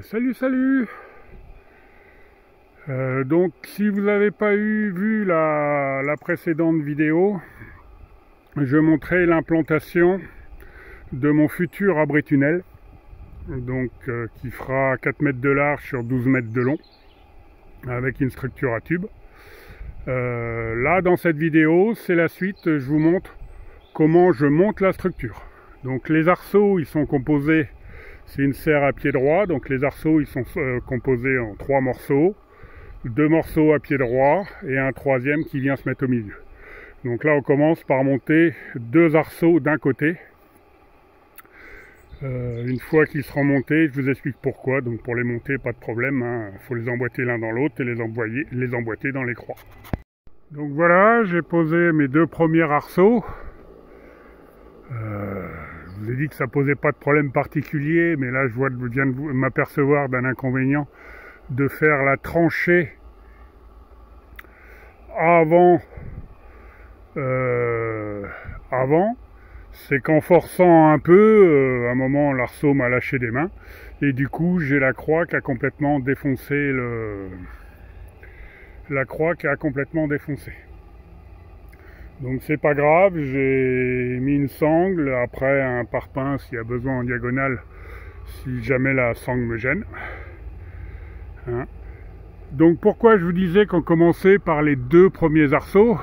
Salut. Donc si vous n'avez pas vu la précédente vidéo, je montrais l'implantation de mon futur abri-tunnel, donc qui fera 4 mètres de large sur 12 mètres de long, avec une structure à tube. Là dans cette vidéo, c'est la suite, je vous montre comment je monte la structure. Donc les arceaux, ils sont composés, c'est une serre à pied droit, donc les arceaux ils sont composés en 3 morceaux, 2 morceaux à pied droit et un troisième qui vient se mettre au milieu. Donc là on commence par monter 2 arceaux d'un côté. Une fois qu'ils seront montés, je vous explique pourquoi. Donc pour les monter, pas de problème, il faut les emboîter l'un dans l'autre et les emboîter dans les croix. Donc voilà, j'ai posé mes 2 premiers arceaux. Je vous ai dit que ça posait pas de problème particulier, mais là je viens de m'apercevoir d'un inconvénient de faire la tranchée avant, c'est qu'en forçant un peu, à un moment l'arceau m'a lâché des mains et du coup j'ai la croix qui a complètement défoncé Donc c'est pas grave, j'ai mis une sangle, après un pare-pain s'il y a besoin en diagonale, si jamais la sangle me gêne. Donc pourquoi je vous disais qu'on commençait par les 2 premiers arceaux,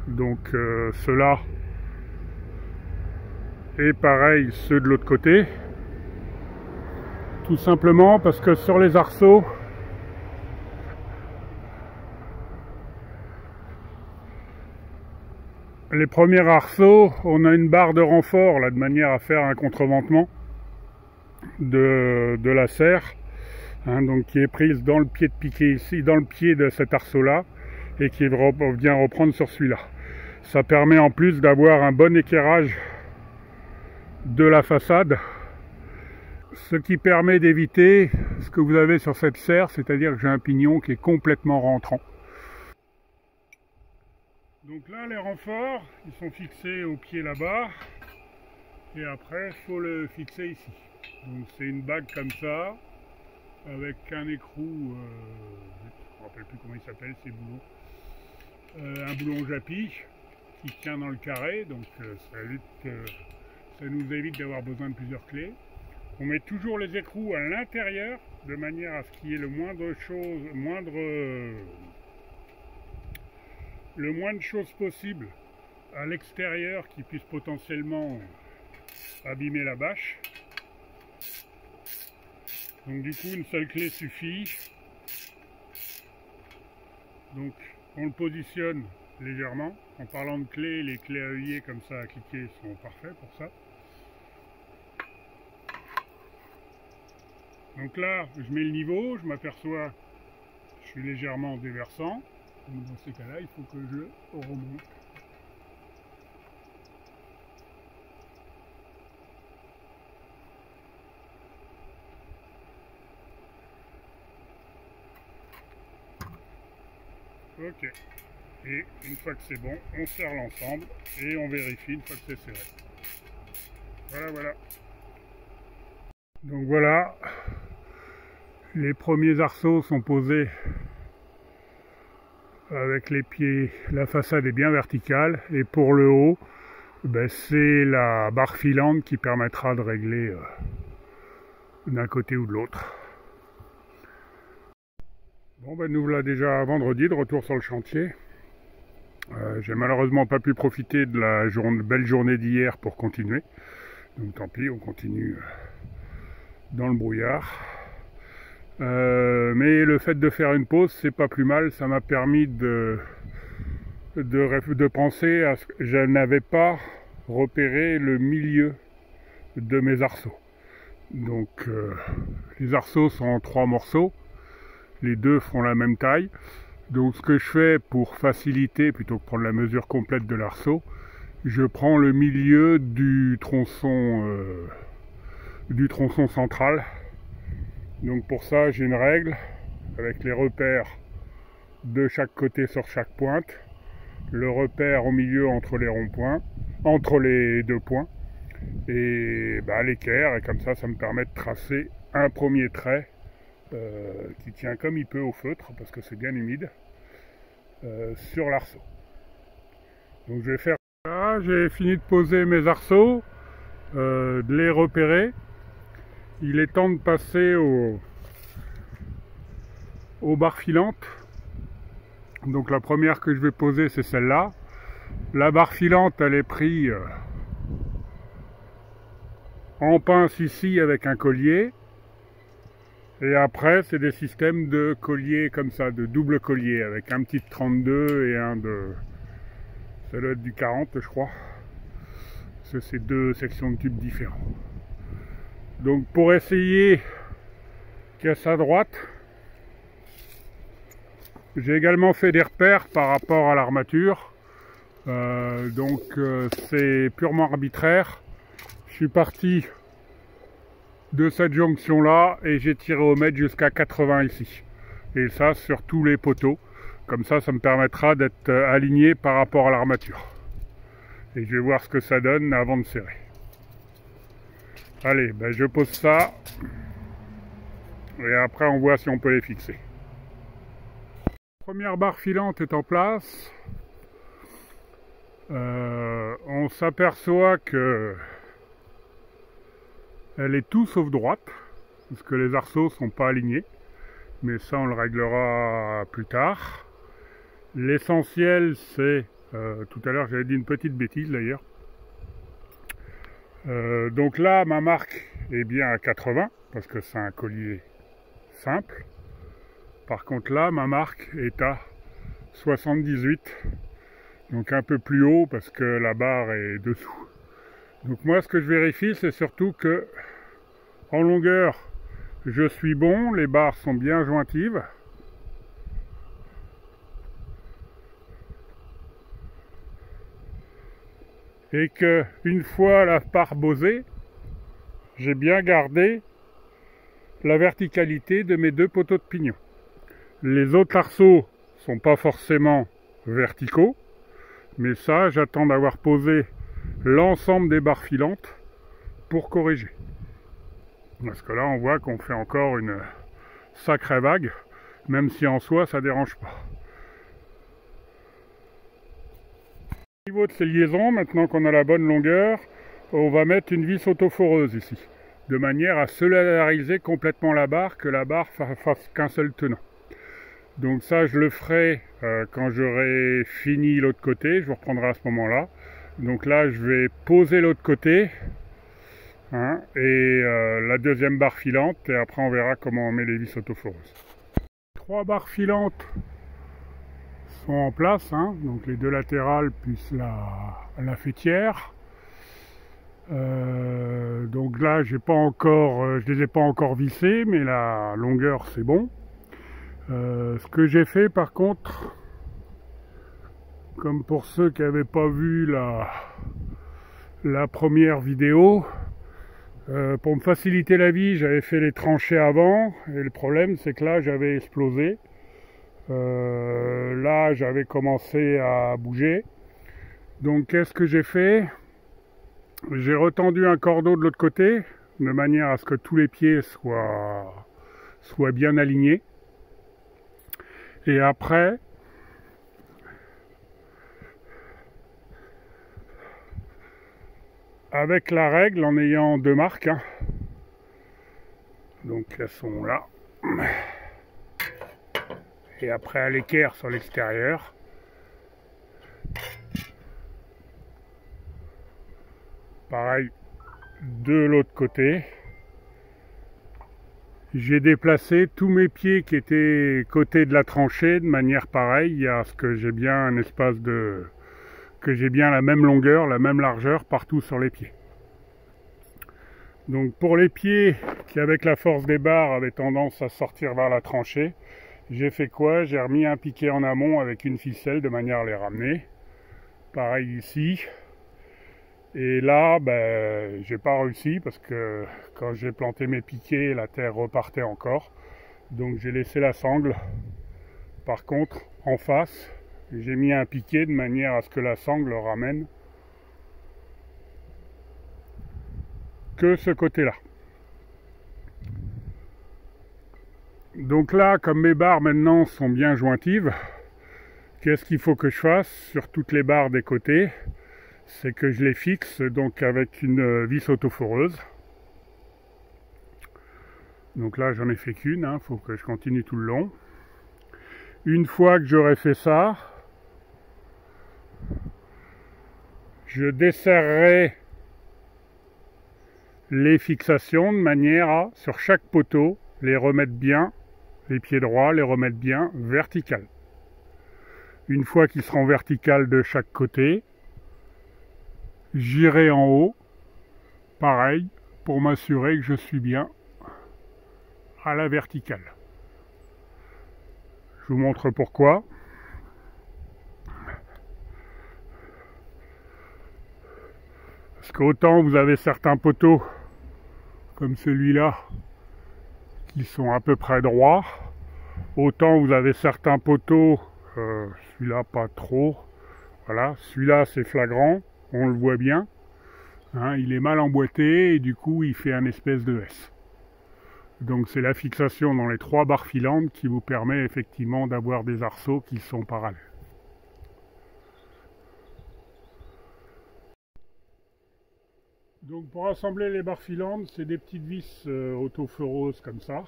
donc ceux-là, et pareil ceux de l'autre côté, tout simplement parce que sur les arceaux, les premiers arceaux, on a une barre de renfort là, de manière à faire un contreventement de la serre, donc qui est prise dans le pied de piquet ici, dans le pied de cet arceau là, et qui vient reprendre sur celui-là. Ça permet en plus d'avoir un bon équerrage de la façade, ce qui permet d'éviter ce que vous avez sur cette serre, c'est-à-dire que j'ai un pignon qui est complètement rentrant. Donc là, les renforts, ils sont fixés au pied là-bas, et après, il faut le fixer ici. Donc c'est une bague comme ça, avec un écrou, je ne me rappelle plus comment il s'appelle, ces boulons, un boulon Japi qui tient dans le carré, donc ça nous évite d'avoir besoin de plusieurs clés. On met toujours les écrous à l'intérieur, de manière à ce qu'il y ait le moins de choses possible à l'extérieur qui puisse potentiellement abîmer la bâche. Donc du coup une seule clé suffit. Donc on le positionne légèrement. En parlant de clés, les clés à œillet comme ça à cliquer sont parfaits pour ça. Donc là je mets le niveau, je m'aperçois que je suis légèrement déversant. Donc dans ces cas-là il faut que je remonte. Ok, et une fois que c'est bon, on serre l'ensemble et on vérifie une fois que c'est serré. Voilà. Donc voilà, les premiers arceaux sont posés avec les pieds, la façade est bien verticale et pour le haut, c'est la barre filante qui permettra de régler d'un côté ou de l'autre. Bon nous voilà déjà vendredi de retour sur le chantier. J'ai malheureusement pas pu profiter de la belle journée d'hier pour continuer. Donc tant pis, on continue dans le brouillard. Mais le fait de faire une pause, c'est pas plus mal. Ça m'a permis de penser à ce que je n'avais pas repéré le milieu de mes arceaux. Donc les arceaux sont en 3 morceaux. Les 2 font la même taille. Donc ce que je fais pour faciliter, plutôt que prendre la mesure complète de l'arceau, je prends le milieu du tronçon central. Donc pour ça j'ai une règle avec les repères de chaque côté sur chaque pointe, le repère au milieu entre les ronds-points, entre les 2 points, et l'équerre, et comme ça me permet de tracer un premier trait qui tient comme il peut au feutre, parce que c'est bien humide, sur l'arceau. Donc je vais faire ça, j'ai fini de poser mes arceaux, de les repérer. Il est temps de passer aux barres filantes. Donc la première que je vais poser, c'est celle-là. La barre filante, elle est prise en pince ici avec un collier. Et après, c'est des systèmes de colliers comme ça, de double collier, avec un petit 32 et un de... ça doit être du 40, je crois. C'est deux sections de tubes différents. Donc pour essayer caisse à droite, j'ai également fait des repères par rapport à l'armature. C'est purement arbitraire. Je suis parti de cette jonction là et j'ai tiré au mètre jusqu'à 80 ici. Et ça sur tous les poteaux. Comme ça me permettra d'être aligné par rapport à l'armature. Et je vais voir ce que ça donne avant de serrer. Allez, je pose ça. Et après on voit si on peut les fixer. La première barre filante est en place. On s'aperçoit que elle est tout sauf droite, parce que les arceaux sont pas alignés. Mais ça on le réglera plus tard. L'essentiel c'est, tout à l'heure j'avais dit une petite bêtise d'ailleurs. Donc là ma marque est bien à 80, parce que c'est un collier simple. Par contre là ma marque est à 78, donc un peu plus haut parce que la barre est dessous. Donc moi ce que je vérifie c'est surtout que en longueur je suis bon, les barres sont bien jointives. Et que une fois la barre posée, j'ai bien gardé la verticalité de mes deux poteaux de pignon. Les autres arceaux sont pas forcément verticaux, mais ça j'attends d'avoir posé l'ensemble des barres filantes pour corriger. Parce que là on voit qu'on fait encore une sacrée vague, même si en soi ça dérange pas. Au niveau de ces liaisons, maintenant qu'on a la bonne longueur, on va mettre une vis autoforeuse ici, de manière à solidariser complètement la barre, que la barre fasse qu'un seul tenant. Donc ça je le ferai quand j'aurai fini l'autre côté, je vous reprendrai à ce moment-là. Donc là je vais poser l'autre côté, et la deuxième barre filante, et après on verra comment on met les vis autoforeuses. 3 barres filantes sont en place, donc les deux latérales plus la fêtière. Donc là je les ai pas encore vissées, mais la longueur c'est bon. Ce que j'ai fait par contre, comme pour ceux qui n'avaient pas vu la première vidéo, pour me faciliter la vie, j'avais fait les tranchées avant, et le problème c'est que là j'avais explosé. Là j'avais commencé à bouger. Donc qu'est-ce que j'ai fait? J'ai retendu un cordeau de l'autre côté, de manière à ce que tous les pieds soient bien alignés. Et après, avec la règle, en ayant deux marques, donc elles sont là, et après à l'équerre sur l'extérieur, pareil de l'autre côté. J'ai déplacé tous mes pieds qui étaient côté de la tranchée de manière pareille à ce que j'ai bien un espace que j'ai bien la même longueur, la même largeur partout sur les pieds. Donc pour les pieds qui avec la force des barres avaient tendance à sortir vers la tranchée, j'ai fait quoi? J'ai remis un piquet en amont avec une ficelle de manière à les ramener. Pareil ici. Et là, j'ai pas réussi parce que quand j'ai planté mes piquets, la terre repartait encore. Donc j'ai laissé la sangle. Par contre, en face, j'ai mis un piquet de manière à ce que la sangle ramène que ce côté-là. Donc là, comme mes barres maintenant sont bien jointives, qu'est-ce qu'il faut que je fasse sur toutes les barres des côtés? C'est que je les fixe donc avec une vis autoforeuse. Donc là, j'en ai fait qu'une, hein, faut que je continue tout le long. Une fois que j'aurai fait ça, je desserrerai les fixations de manière à, sur chaque poteau, les remettre bien, les pieds droits, les remettre bien verticales. Une fois qu'ils seront verticales de chaque côté, j'irai en haut, pareil, pour m'assurer que je suis bien à la verticale. Je vous montre pourquoi. Parce qu'autant vous avez certains poteaux, comme celui-là, qui sont à peu près droits, autant vous avez certains poteaux, celui-là pas trop, voilà, celui-là c'est flagrant, on le voit bien, hein, il est mal emboîté et du coup il fait un espèce de S. Donc c'est la fixation dans les 3 barres filantes qui vous permet effectivement d'avoir des arceaux qui sont parallèles. Donc pour assembler les barres filantes, c'est des petites vis autofoureuses comme ça.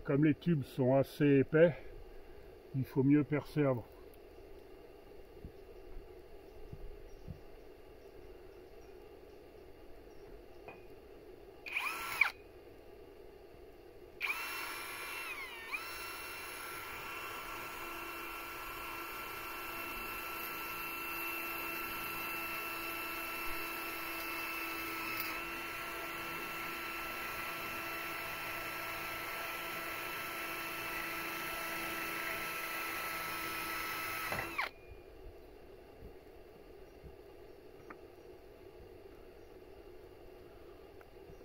Comme les tubes sont assez épais, il faut mieux percer avant.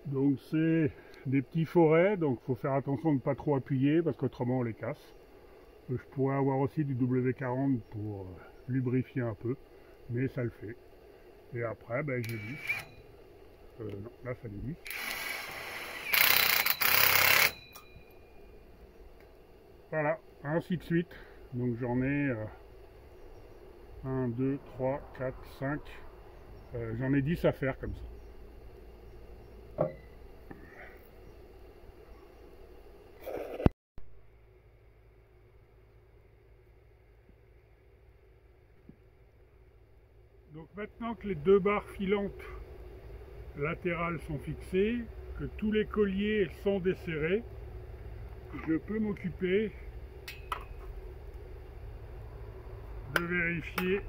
Donc c'est des petits forets, donc il faut faire attention de ne pas trop appuyer parce qu'autrement on les casse. Je pourrais avoir aussi du W40 pour lubrifier un peu, mais ça le fait. Et après, ben, je lisse. Non, là ça lisse. Voilà, ainsi de suite. Donc j'en ai 1, 2, 3, 4, 5. J'en ai 10 à faire comme ça. Donc maintenant que les 2 barres filantes latérales sont fixées, que tous les colliers sont desserrés, je peux m'occuper de vérifier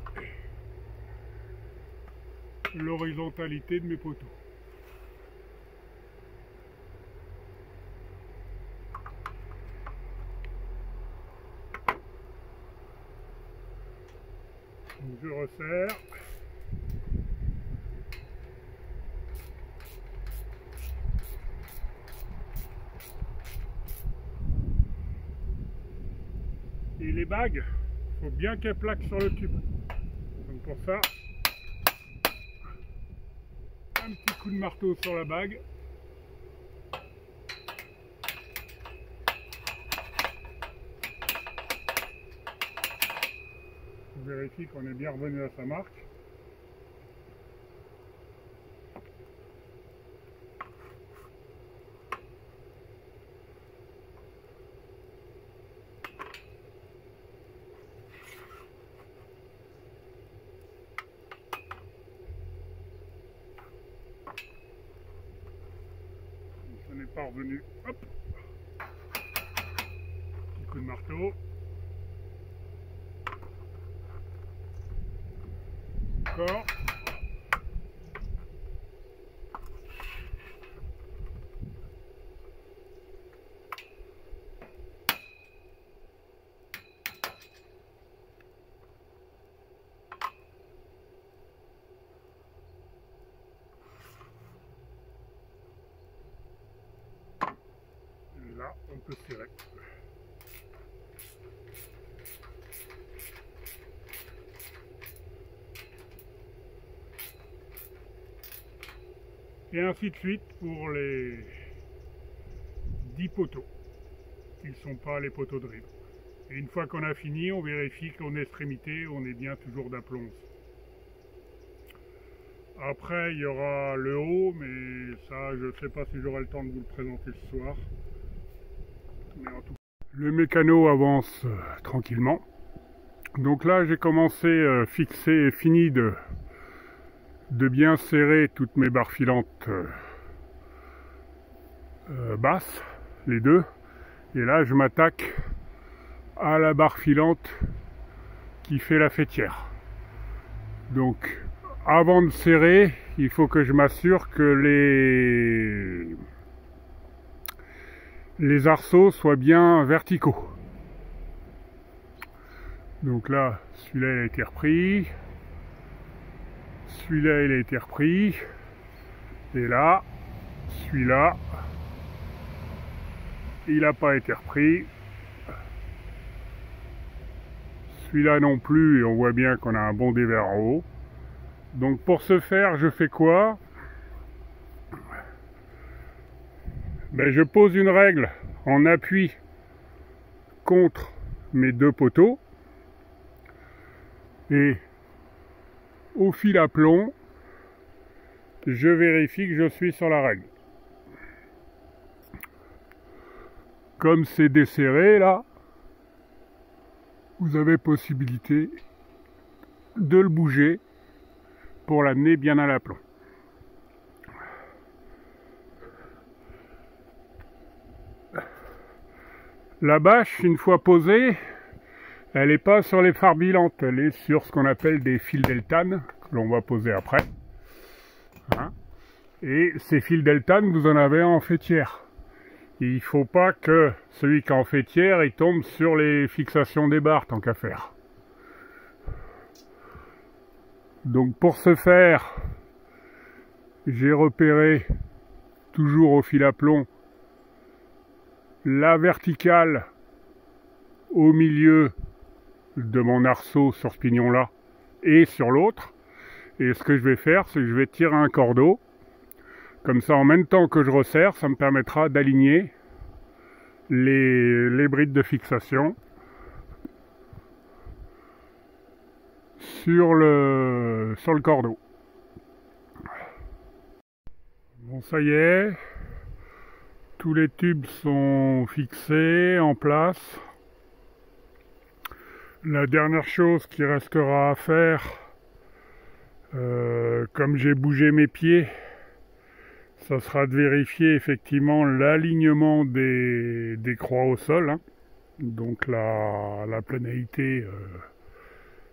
l'horizontalité de mes poteaux. Donc je resserre. Et les bagues, il faut bien qu'elles plaquent sur le tube. Donc pour ça, un petit coup de marteau sur la bague. On vérifie qu'on est bien revenu à sa marque. Ça n'est pas revenu. Hop. Petit coup de marteau. Encore. Et là, on peut serrer. Et ainsi de suite pour les 10 poteaux, qui ne sont pas les poteaux de rive. Et une fois qu'on a fini, on vérifie qu'en extrémité, on est bien toujours d'aplomb. Après, il y aura le haut, mais ça, je ne sais pas si j'aurai le temps de vous le présenter ce soir. Mais en tout cas, le mécano avance tranquillement. Donc là, j'ai commencé fini de bien serrer toutes mes barres filantes basses, les deux. Et là, je m'attaque à la barre filante qui fait la faîtière. Donc, avant de serrer, il faut que je m'assure que les arceaux soient bien verticaux. Donc là, celui-là il a été repris. Celui-là il a été repris. Et là, celui-là, il n'a pas été repris. Celui-là non plus, et on voit bien qu'on a un bon dévers en haut. Donc pour ce faire, je fais quoi? Ben, je pose une règle en appui contre mes deux poteaux. Et au fil à plomb, je vérifie que je suis sur la règle. Comme c'est desserré là, vous avez possibilité de le bouger pour l'amener bien à l'aplomb. La bâche, une fois posée, elle n'est pas sur les phares bilantes, elle est sur ce qu'on appelle des fils deltane, que l'on va poser après. Hein, et ces fils deltane, vous en avez en faîtière. Il ne faut pas que celui qui est en faîtière, il tombe sur les fixations des barres, tant qu'à faire. Donc pour ce faire, j'ai repéré, toujours au fil à plomb, la verticale au milieu de mon arceau sur ce pignon-là et sur l'autre. Et ce que je vais faire, c'est que je vais tirer un cordeau. Comme ça, en même temps que je resserre, ça me permettra d'aligner les brides de fixation sur le cordeau. Bon, ça y est, tous les tubes sont fixés en place. La dernière chose qui restera à faire, comme j'ai bougé mes pieds, ça sera de vérifier effectivement l'alignement des croix au sol, hein. Donc la planéité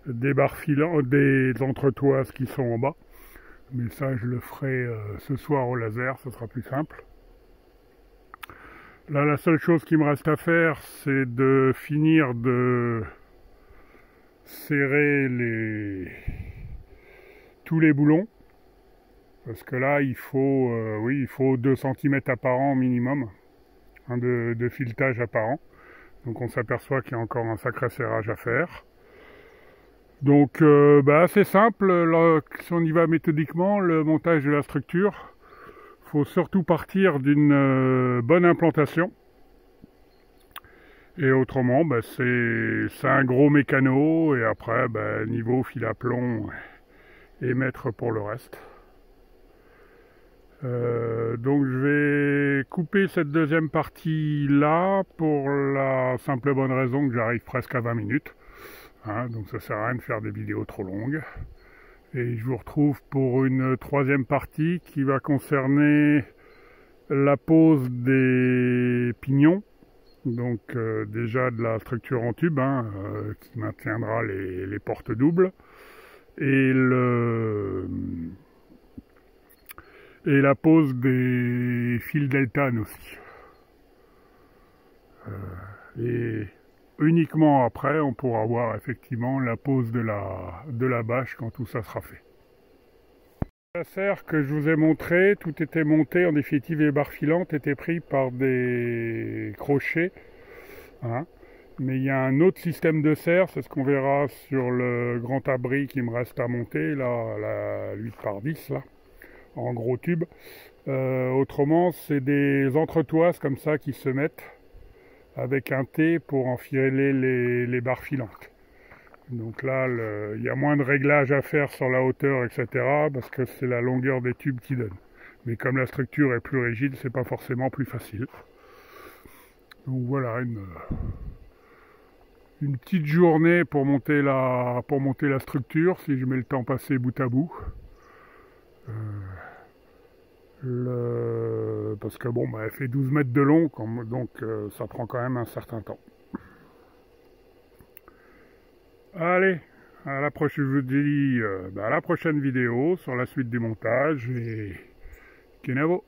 des barres filantes, des entretoises qui sont en bas. Mais ça, je le ferai ce soir au laser, ce sera plus simple. Là, la seule chose qui me reste à faire, c'est de finir de serrer tous les boulons. Parce que là, il faut, oui, il faut 2 cm apparents minimum, hein, de filetage apparent. Donc on s'aperçoit qu'il y a encore un sacré serrage à faire. Donc c'est simple, là, si on y va méthodiquement, le montage de la structure, il faut surtout partir d'une bonne implantation. Et autrement, c'est un gros mécano, et après, niveau fil à plomb et mètre pour le reste. Donc je vais couper cette deuxième partie là pour la simple et bonne raison que j'arrive presque à 20 minutes. Hein, donc ça sert à rien de faire des vidéos trop longues. Et je vous retrouve pour une troisième partie qui va concerner la pose des pignons. Donc déjà de la structure en tube, hein, qui maintiendra les portes doubles. Et la pose des fils deltane aussi. Et uniquement après, on pourra voir effectivement la pose de la bâche quand tout ça sera fait. La serre que je vous ai montré, tout était monté, en définitive les barres filantes étaient prises par des crochets. Hein. Mais il y a un autre système de serre, c'est ce qu'on verra sur le grand abri qui me reste à monter, là, la 8 par 10 là. en gros tubes. Autrement, c'est des entretoises comme ça qui se mettent avec un T pour enfiler les barres filantes. Donc là, il y a moins de réglages à faire sur la hauteur, etc. parce que c'est la longueur des tubes qui donne. Mais comme la structure est plus rigide, c'est pas forcément plus facile. Donc voilà, une petite journée pour monter la structure, si je mets le temps passé bout à bout. Parce que bon, elle fait 12 mètres de long, donc ça prend quand même un certain temps. Allez, à la prochaine, je vous dis à la prochaine vidéo sur la suite du montage et Kenavo.